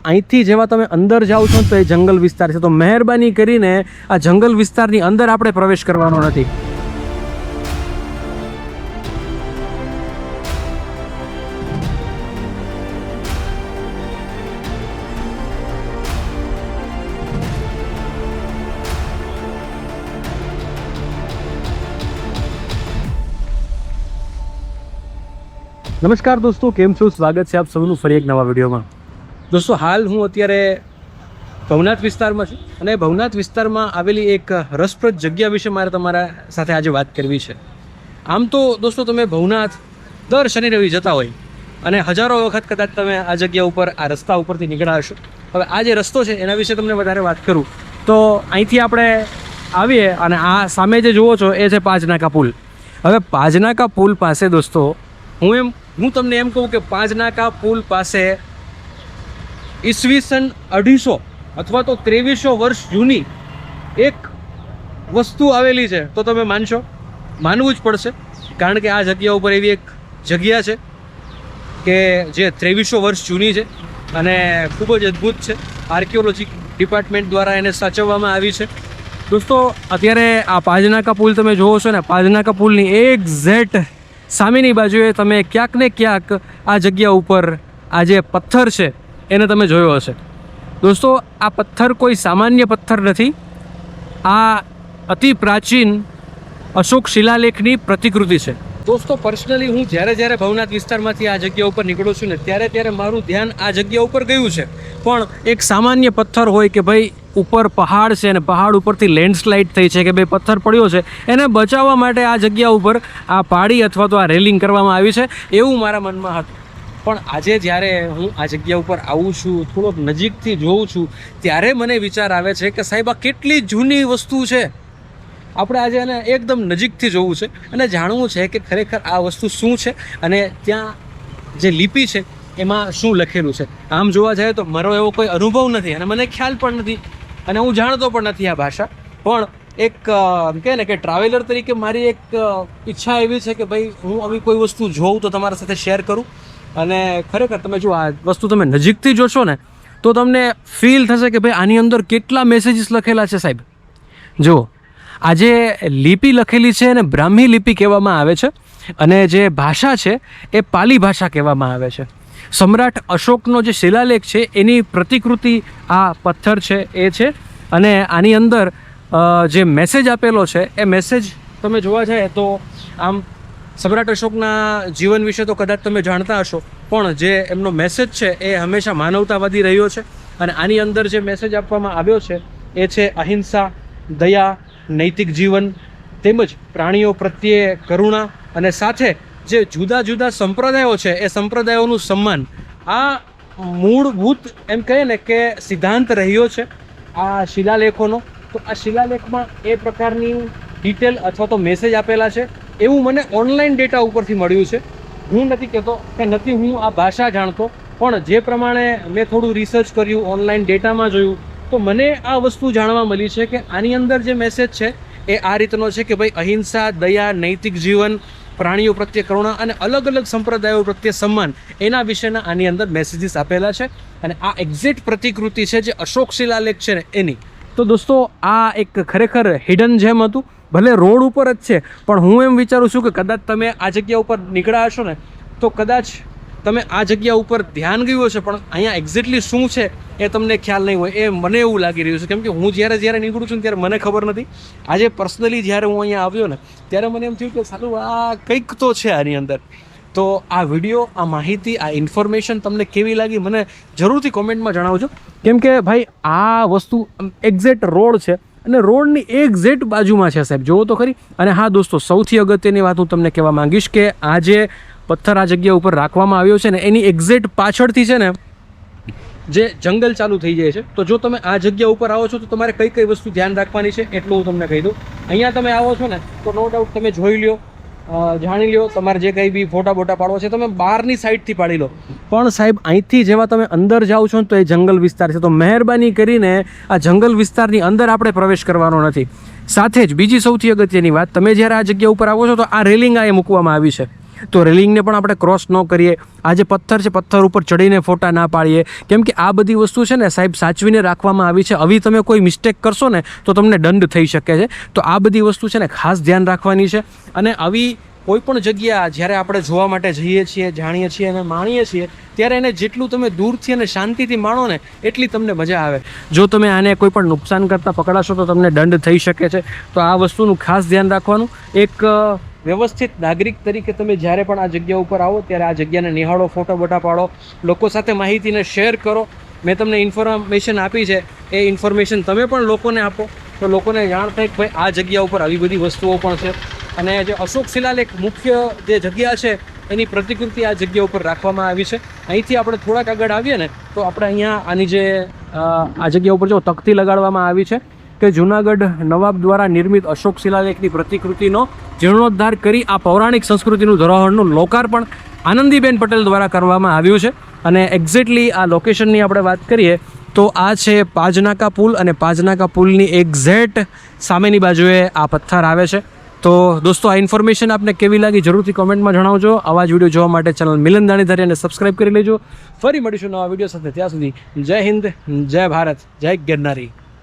અહીંથી જેવા તમે અંદર જાઓ છો તો એ જંગલ વિસ્તાર છે, તો મહેરબાની કરીને આ જંગલ વિસ્તારની અંદર આપણે પ્રવેશ કરવાનો નથી. નમસ્કાર દોસ્તો, કેમ છો? સ્વાગત છે આપ સૌનું ફરી એક નવા વિડીયોમાં. દોસ્તો, હાલ હું અત્યારે ભવનાથ વિસ્તારમાં છું અને ભવનાથ વિસ્તારમાં આવેલી એક રસપ્રદ જગ્યા વિશે મારે તમારા સાથે આજે વાત કરવી છે. આમ તો દોસ્તો, તમે ભવનાથ દર શનિ રવિ જતા હોય અને હજારો વખત કદાચ તમે આ જગ્યા ઉપર આ રસ્તા ઉપરથી નીકળ્યા હશો. હવે આ જે રસ્તો છે એના વિશે તમને વધારે વાત કરું તો અહીંથી આપણે આવીએ અને આ સામે જે જુઓ છો એ છે પાંચનાકા પુલ. હવે પાંચનાકા પુલ પાસે દોસ્તો હું તમને એમ કહું કે પાંચનાકા પુલ પાસે ઈસવીસન 250 અથવા તો 2300 વર્ષ જૂની એક વસ્તુ આવેલી છે તો તમે માનશો? માનવું જ પડશે, કારણ કે આ જગ્યા ઉપર એવી એક જગ્યા છે કે જે 2300 વર્ષ જૂની છે અને ખૂબ જ અદ્ભુત છે. આર્કિયોલોજી ડિપાર્ટમેન્ટ દ્વારા એને સાચવવામાં આવી છે. દોસ્તો, અત્યારે આ પાંચનાકા પુલ તમે જોવો છો ને, પાંચનાકા પુલની એક્ઝેક્ટ સામેની બાજુએ તમે ક્યાંક ને ક્યાંક આ જગ્યા ઉપર આ જે પથ્થર છે એને તમે જોયો હશે. દોસ્તો, આ પથ્થર કોઈ સામાન્ય પથ્થર નથી. આ અતિ પ્રાચીન અશોક શિલાલેખની પ્રતિકૃતિ છે. દોસ્તો, પર્સનલી હું જ્યારે ભવનાથ વિસ્તારમાંથી આ જગ્યા ઉપર નીકળું છું ને ત્યારે મારું ધ્યાન આ જગ્યા ઉપર ગયું છે. પણ એક સામાન્ય પથ્થર હોય કે ભાઈ ઉપર પહાડ છે અને પહાડ ઉપરથી લેન્ડસ્લાઇડ થઈ છે કે ભાઈ પથ્થર પડ્યો છે, એને બચાવવા માટે આ જગ્યા ઉપર આ પાડી અથવા તો આ રેલિંગ કરવામાં આવી છે, એવું મારા મનમાં હતું. પણ આજે જ્યારે હું આ જગ્યા ઉપર આવું છું, થોડોક નજીકથી જોઉં છું, ત્યારે મને વિચાર આવે છે કે સાહેબ, આ કેટલી જૂની વસ્તુ છે. આપણે આજે એને એકદમ નજીકથી જોવું છે અને જાણવું છે કે ખરેખર આ વસ્તુ શું છે અને ત્યાં જે લિપિ છે એમાં શું લખેલું છે. આમ જોવા જાય તો મારો એવો કોઈ અનુભવ નથી અને મને ખ્યાલ પણ નથી અને હું જાણતો પણ નથી આ ભાષા. પણ એક કહે ને કે ટ્રાવેલર તરીકે મારી એક ઈચ્છા એવી છે કે ભાઈ હું આવી કોઈ વસ્તુ જોઉં તો તમારા સાથે શેર કરું. અને ખરેખર તમે જો આ વસ્તુ તમે નજીકથી જોશો ને તો તમને ફીલ થશે કે ભાઈ આની અંદર કેટલા મેસેજીસ લખેલા છે સાહેબ. જો આ જે લિપિ લખેલી છે એને બ્રાહ્મી લિપિ કહેવામાં આવે છે અને જે ભાષા છે એ પાલી ભાષા કહેવામાં આવે છે. સમ્રાટ અશોકનો જે શિલાલેખ છે એની પ્રતિકૃતિ આ પથ્થર છે એ છે અને આની અંદર જે મેસેજ આપેલો છે એ મેસેજ તમે જોવા જાય તો આમ સમ્રાટ અશોકના જીવન વિશે તો કદાચ તમે જાણતા હશો, પણ જે એમનો મેસેજ છે એ હંમેશા માનવતાવાદી રહ્યો છે. અને આની અંદર જે મેસેજ આપવામાં આવ્યો છે એ છે અહિંસા, દયા, નૈતિક જીવન તેમજ પ્રાણીઓ પ્રત્યે કરુણા અને સાથે જે જુદા જુદા સંપ્રદાયો છે એ સંપ્રદાયોનું સન્માન. આ મૂળભૂત એમ કહીએ ને કે સિદ્ધાંત રહ્યો છે આ શિલાલેખોનો. તો આ શિલાલેખમાં એ પ્રકારની ડિટેલ અથવા તો મેસેજ આપેલા છે એવું મને ઓનલાઈન ડેટા ઉપરથી મળ્યું છે. હું નથી કહેતો કે નથી હું આ ભાષા જાણતો, પણ જે પ્રમાણે મેં થોડું રિસર્ચ કર્યું, ઓનલાઈન ડેટામાં જોયું, તો મને આ વસ્તુ જાણવા મળી છે કે આની અંદર જે મેસેજ છે એ આ રીતનો છે કે ભાઈ અહિંસા, દયા, નૈતિક જીવન, પ્રાણીઓ પ્રત્યે કરુણા અને અલગ અલગ સંપ્રદાયો પ્રત્યે સન્માન, એના વિશેના આની અંદર મેસેજીસ આપેલા છે. અને આ એક્ઝેક્ટ પ્રતિકૃતિ છે જે અશોક શિલાલેખ છે ને એની. તો દોસ્તો, આ એક ખરેખર હિડન જેમ હતું. ભલે રોડ ઉપર જ છે, પણ હું એમ વિચારું છું કે કદાચ તમે આ જગ્યા ઉપર નીકળ્યા હશો ને તો કદાચ તમે આ જગ્યા ઉપર ધ્યાન ગયું હશે, પણ અહીંયા એક્ઝેક્ટલી શું છે એ તમને ખ્યાલ નહીં હોય. એ મને એવું લાગી રહ્યું છે, કેમ કે હું જ્યારે નીકળું છું ત્યારે મને ખબર નથી. આજે પર્સનલી જ્યારે હું અહીંયા આવ્યો ને ત્યારે મને એમ થયું કે સારું આ કંઈક તો છે આની અંદર. તો આ વિડીયો, આ માહિતી, આ ઇન્ફોર્મેશન તમને કેવી લાગી મને જરૂરથી કોમેન્ટમાં જણાવજો. કેમ કે ભાઈ આ વસ્તુ એક્ઝેક્ટ રોડ છે અને રોડની એક્ઝેક્ટ બાજુમાં છે સાહેબ, જોવો તો ખરી. અને હા દોસ્તો, સૌથી અગત્યની વાત હું તમને કહેવા માંગીશ કે આ જે પથ્થર આ જગ્યા ઉપર રાખવામાં આવ્યો છે ને એની એક્ઝેક્ટ પાછળથી છે ને જે જંગલ ચાલુ થઈ જાય છે. તો જો તમે આ જગ્યા ઉપર આવો છો તો તમારે કઈ કઈ વસ્તુ ધ્યાન રાખવાની છે એટલું હું તમને કહી દઉં. અહીંયા તમે આવો છો ને તો નો ડાઉટ તમે જોઈ લ્યો, જાણી લ્યો, તમારે જે કંઈ બી ફોટા બોટા પાડવા છે તમે બહારની સાઈડથી પાડી લો. પણ સાહેબ અહીંથી જેવા તમે અંદર જાઓ છો ને તો એ જંગલ વિસ્તાર છે, તો મહેરબાની કરીને આ જંગલ વિસ્તારની અંદર આપણે પ્રવેશ કરવાનો નથી. સાથે જ બીજી સૌથી અગત્યની વાત, તમે જ્યારે આ જગ્યા ઉપર આવો છો તો આ રેલિંગ આ મૂકવામાં આવી છે. તો રેલિંગને પણ આપણે ક્રોસ ન કરીએ. આ જે પથ્થર છે પથ્થર ઉપર ચડીને ફોટા ના પાડીએ, કેમ કે આ બધી વસ્તુ છે ને સાહેબ સાચવીને રાખવામાં આવી છે. આવી તમે કોઈ મિસ્ટેક કરશો ને તો તમને દંડ થઈ શકે છે. તો આ બધી વસ્તુ છે ને ખાસ ધ્યાન રાખવાની છે. અને આવી કોઈ પણ જગ્યા જ્યારે આપણે જોવા માટે જઈએ છીએ, જાણીએ છીએ અને માણીએ છીએ, ત્યારે એને જેટલું તમે દૂરથી અને શાંતિથી માણો ને એટલી તમને મજા આવે. જો તમે આને કોઈ પણ નુકસાન કરતાં પકડાશો તો તમને દંડ થઈ શકે છે. તો આ વસ્તુનું ખાસ ધ્યાન રાખવાનું. એક વ્યવસ્થિત નાગરિક તરીકે તમે જ્યારે પણ આ જગ્યા ઉપર આવો ત્યારે આ જગ્યાને નિહાળો, ફોટો બોટા પાડો, લોકો સાથે માહિતીને શેર કરો. મેં તમને ઇન્ફોર્મેશન આપી છે એ ઇન્ફોર્મેશન તમે પણ લોકોને આપો, તો લોકોને જાણ થાય કે ભાઈ આ જગ્યા ઉપર આવી બધી વસ્તુઓ પણ છે. અને જે અશોક શિલાલેખ મુખ્ય જે જગ્યા છે એની પ્રતિકૃતિ આ જગ્યા ઉપર રાખવામાં આવી છે. અહીંથી આપણે થોડાક આગળ આવીએ ને તો આપણે અહીંયા આની જે આ જગ્યા ઉપર જો તકતી લગાડવામાં આવી છે કે જૂનાગઢ નવાબ દ્વારા નિર્મિત અશોક શિલાલેખની પ્રતિકૃતિનો જીર્ણોદ્ધાર કરી આ પૌરાણિક સંસ્કૃતિનું ધરોહરનું લોકાર્પણ આનંદીબેન પટેલ દ્વારા કરવામાં આવ્યું છે. અને એક્ઝેક્ટલી આ લોકેશનની આપણે વાત કરીએ તો આ છે પાજનાકા પુલ, અને પાજનાકા પુલની એક્ઝેક્ટ સામેની બાજુએ આ પથ્થર આવે છે. તો દોસ્તો આ ઇન્ફોર્મેશન આપને કેવી લાગી જરૂરથી કોમેન્ટમાં જણાવજો. આવા જ વિડીયો જોવા માટે ચેનલ મિલન દાણીધારી અને સબસ્ક્રાઈબ કરી લેજો. ફરી મળીશું નવા વિડીયો સાથે. ત્યાં સુધી જય હિન્દ, જય ભારત, જય ગિરનારી.